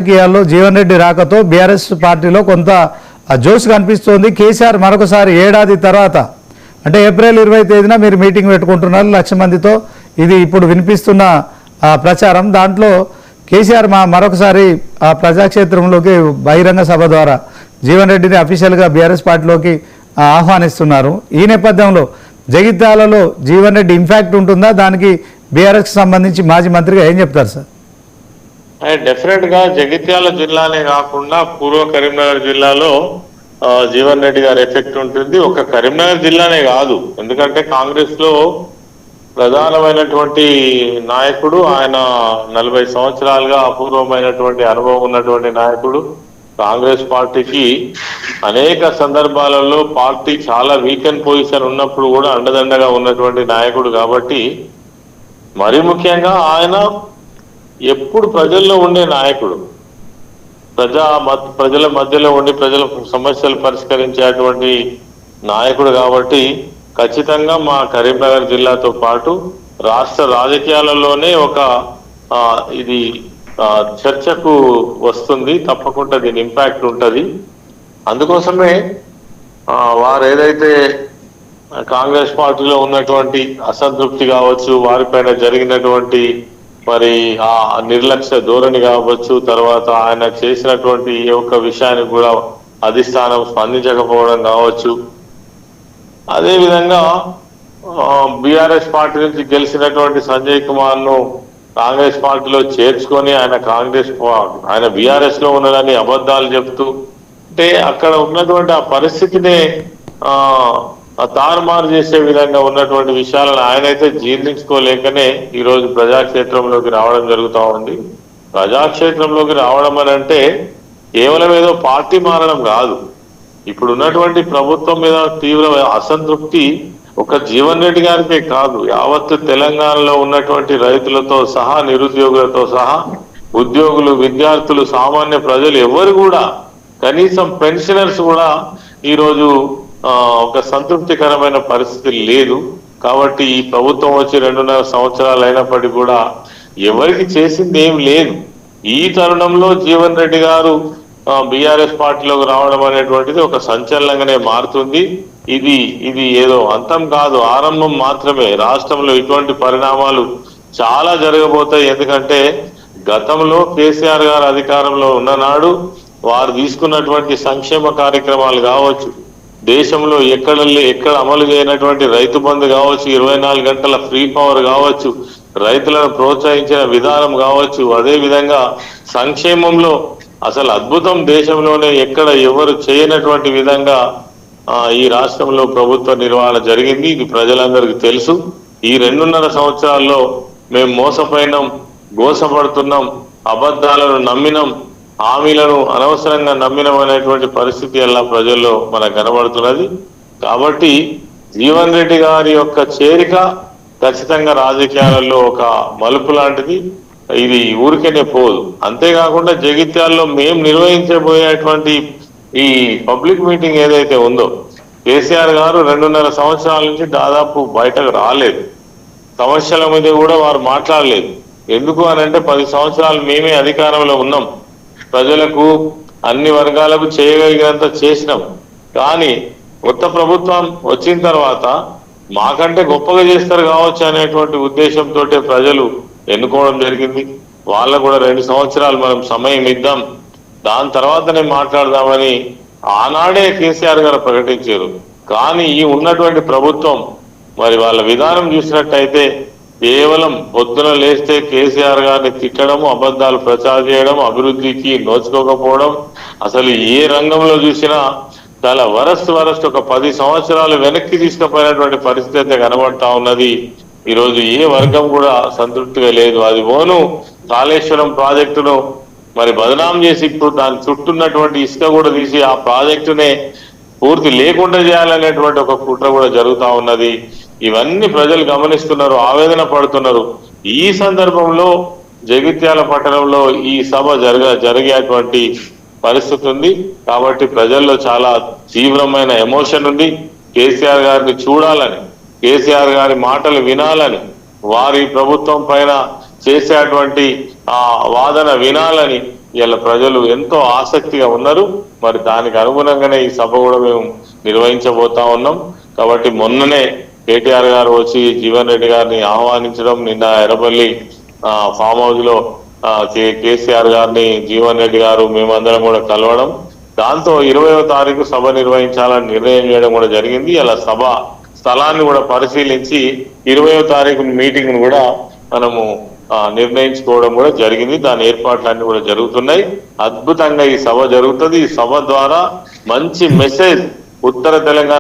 రాజకీయాల్లో జీవన్ రెడ్డి రాకతో బీఆర్ఎస్ పార్టీలో కొంత జోష్ కనిపిస్తోంది. కేసీఆర్ మరొకసారి ఏడాది తర్వాత అంటే ఏప్రిల్ 20 తేదీన మీరు మీటింగ్ పెట్టుకుంటున్నారు 1,00,000 మందితో. ఇది ఇప్పుడు వినిపిస్తున్న ప్రచారం. దాంట్లో కేసీఆర్ మరొకసారి ప్రజాక్షేత్రంలోకి బహిరంగ సభ ద్వారా జీవన్ రెడ్డిని అఫీషియల్గా బీఆర్ఎస్ పార్టీలోకి ఆహ్వానిస్తున్నారు. ఈ నేపథ్యంలో జగిత్యాలలో జీవన్ రెడ్డి ఇంపాక్ట్ ఉంటుందా? దానికి బీఆర్ఎస్కి సంబంధించి మాజీ మంత్రిగా ఏం చెప్తారు సార్? డెఫినెట్ గా జగిత్యాల జిల్లానే కాకుండా పూర్వ కరీంనగర్ జిల్లాలో జీవన్ రెడ్డి గారి ఎఫెక్ట్ ఉంటుంది. ఒక కరీంనగర్ జిల్లానే కాదు, ఎందుకంటే కాంగ్రెస్ లో ప్రధానమైనటువంటి నాయకుడు ఆయన. 40 సంవత్సరాలుగా అపూర్వమైనటువంటి అనుభవం ఉన్నటువంటి నాయకుడు. కాంగ్రెస్ పార్టీకి అనేక సందర్భాలలో పార్టీ చాలా వీకెండ్ పొజిషన్ ఉన్నప్పుడు కూడా అండదండగా ఉన్నటువంటి నాయకుడు కాబట్టి, మరి ముఖ్యంగా ఆయన ఎప్పుడు ప్రజల్లో ఉండే నాయకుడు, ప్రజల మధ్యలో ఉండి ప్రజల సమస్యలు పరిష్కరించేటువంటి నాయకుడు కాబట్టి ఖచ్చితంగా మా కరీంనగర్ జిల్లాతో పాటు రాష్ట్ర రాజకీయాలలోనే ఒక ఇది చర్చకు వస్తుంది. తప్పకుండా దీని ఇంపాక్ట్ ఉంటుంది. అందుకోసమే వారు ఏదైతే కాంగ్రెస్ పార్టీలో ఉన్నటువంటి అసంతృప్తి కావచ్చు, వారిపైన జరిగినటువంటి మరి ఆ నిర్లక్ష్య ధోరణి కావచ్చు, తర్వాత ఆయన చేసినటువంటి ఏ ఒక్క విషయానికి కూడా అధిష్టానం స్పందించకపోవడం కావచ్చు, అదేవిధంగా బీఆర్ఎస్ పార్టీ నుంచి గెలిచినటువంటి సంజయ్ కుమార్ ను కాంగ్రెస్ పార్టీలో చేర్చుకొని ఆయన బీఆర్ఎస్ లో ఉన్నదని అబద్ధాలు చెప్తూ అంటే అక్కడ ఉన్నటువంటి ఆ పరిస్థితిని తారుమారు చేసే విధంగా ఉన్నటువంటి విషయాలను ఆయనైతే జీర్ణించుకోలేకనే ఈరోజు ప్రజాక్షేత్రంలోకి రావడం జరుగుతూ ఉంది. ప్రజాక్షేత్రంలోకి రావడం అని అంటే కేవలం ఏదో పార్టీ మారడం కాదు. ఇప్పుడు ఉన్నటువంటి ప్రభుత్వం మీద తీవ్ర అసంతృప్తి ఒక జీవన్ రెడ్డి గారికే కాదు, యావత్తు తెలంగాణలో ఉన్నటువంటి రైతులతో సహా, నిరుద్యోగులతో సహా, ఉద్యోగులు, విద్యార్థులు, సామాన్య ప్రజలు ఎవరు కూడా, కనీసం పెన్షనర్స్ కూడా ఈరోజు ఒక సంతృప్తికరమైన పరిస్థితి లేదు. కాబట్టి ఈ ప్రభుత్వం వచ్చి 2.5 సంవత్సరాలు అయినప్పటికీ కూడా ఎవరికి చేసింది ఏం లేదు. ఈ తరుణంలో జీవన్ రెడ్డి గారు బీఆర్ఎస్ పార్టీలోకి రావడం అనేటువంటిది ఒక సంచలనంగానే మారుతుంది. ఇది ఏదో అంతం కాదు, ఆరంభం మాత్రమే. రాష్ట్రంలో ఇటువంటి పరిణామాలు చాలా జరగబోతాయి. ఎందుకంటే గతంలో కేసీఆర్ గారు అధికారంలో ఉన్ననాడు వారు తీసుకున్నటువంటి సంక్షేమ కార్యక్రమాలు కావచ్చు, దేశంలో ఎక్కడ అమలు చేయనటువంటి రైతు బంధు కావచ్చు, 24 గంటల ఫ్రీ పవర్ కావచ్చు, రైతులను ప్రోత్సహించిన విధానం కావచ్చు, అదే విధంగా సంక్షేమంలో అసలు అద్భుతం, దేశంలోనే ఎక్కడ ఎవరు చేయనటువంటి విధంగా ఈ రాష్ట్రంలో ప్రభుత్వ నిర్వహణ జరిగింది. ఇది ప్రజలందరికీ తెలుసు. ఈ 2.5 సంవత్సరాల్లో మేము మోసపోయినాం, గోసపడుతున్నాం, అబద్ధాలను నమ్మినాం, హామీలను అనవసరంగా నమ్మినం అనేటువంటి పరిస్థితి ఎలా ప్రజల్లో మనకు కనబడుతున్నది. కాబట్టి జీవన్ రెడ్డి గారి యొక్క చేరిక ఖచ్చితంగా రాజకీయాలలో ఒక మలుపు లాంటిది. ఇది ఊరికేనే పోదు. అంతేకాకుండా జగిత్యాల్లో మేము నిర్వహించబోయేటువంటి ఈ పబ్లిక్ మీటింగ్ ఏదైతే ఉందో, కేసీఆర్ గారు 2.5 సంవత్సరాల నుంచి దాదాపు బయటకు రాలేదు, సమస్యల మీద కూడా వారు మాట్లాడలేదు. ఎందుకు అని అంటే 10 సంవత్సరాలు మేమే అధికారంలో ఉన్నాం, ప్రజలకు అన్ని వర్గాలకు చేయగలిగినంత చేసినాం. కానీ కొత్త ప్రభుత్వం వచ్చిన తర్వాత మాకంటే గొప్పగా చేస్తారు కావచ్చు అనేటువంటి ఉద్దేశంతో ప్రజలు ఎన్నుకోవడం జరిగింది. వాళ్ళకు కూడా 2 సంవత్సరాలు మనం సమయం ఇద్దాం, దాని తర్వాతనే మాట్లాడదామని ఆనాడే కేసీఆర్ గారు ప్రకటించారు. కానీ ఈ ఉన్నటువంటి ప్రభుత్వం మరి వాళ్ళ విధానం చూసినట్టయితే కేవలం పొద్దున లేస్తే కేసీఆర్ గారిని తిట్టడం, అబద్ధాలు ప్రచారం చేయడం, అభివృద్ధికి నోచుకోకపోవడం, అసలు ఏ రంగంలో చూసినా చాలా వరస్ట్ ఒక 10 సంవత్సరాలు వెనక్కి తీసుకుపోయినటువంటి పరిస్థితి అయితే కనబడతా ఉన్నది. ఈరోజు ఏ వర్గం కూడా సంతృప్తిగా లేదు. అది ఓను కాళేశ్వరం ప్రాజెక్టును మరి బదనాం చేసి ఇప్పుడు దాని చుట్టూన్నటువంటి ఇసుక కూడా తీసి ఆ ప్రాజెక్టునే పూర్తి లేకుండా చేయాలనేటువంటి ఒక కుట్ర కూడా జరుగుతూ ఉన్నది. ఇవన్నీ ప్రజలు గమనిస్తున్నారు, ఆవేదన పడుతున్నారు. ఈ సందర్భంలో జగిత్యాల పట్టణంలో ఈ సభ జరిగేటువంటి పరిస్థితి ఉంది. కాబట్టి ప్రజల్లో చాలా తీవ్రమైన ఎమోషన్ ఉంది. కేసీఆర్ గారిని చూడాలని, కేసీఆర్ గారి మాటలు వినాలని, వారి ప్రభుత్వం పైన చేసేటువంటి ఆ వాదన వినాలని ఇలా ప్రజలు ఎంతో ఆసక్తిగా ఉన్నారు. మరి దానికి అనుగుణంగానే ఈ సభ కూడా మేము నిర్వహించబోతా ఉన్నాం. కాబట్టి మొన్ననే కేటీఆర్ గారు వచ్చి జీవన్ రెడ్డి గారిని ఆహ్వానించడం, నిన్న ఎర్రపల్లి ఫామ్ హౌస్ లో కేసీఆర్ గారిని జీవన్ రెడ్డి గారు మేమందరం కూడా కలవడం, దాంతో 20వ తారీఖు సభ నిర్వహించాలని నిర్ణయం చేయడం కూడా జరిగింది. అలా సభ స్థలాన్ని కూడా పరిశీలించి 20వ తారీఖు మీటింగ్ ను కూడా మనము నిర్ణయించుకోవడం కూడా జరిగింది. దాని ఏర్పాట్లన్నీ కూడా జరుగుతున్నాయి. అద్భుతంగా ఈ సభ జరుగుతుంది. ఈ సభ ద్వారా మంచి మెసేజ్ ఉత్తర తెలంగాణ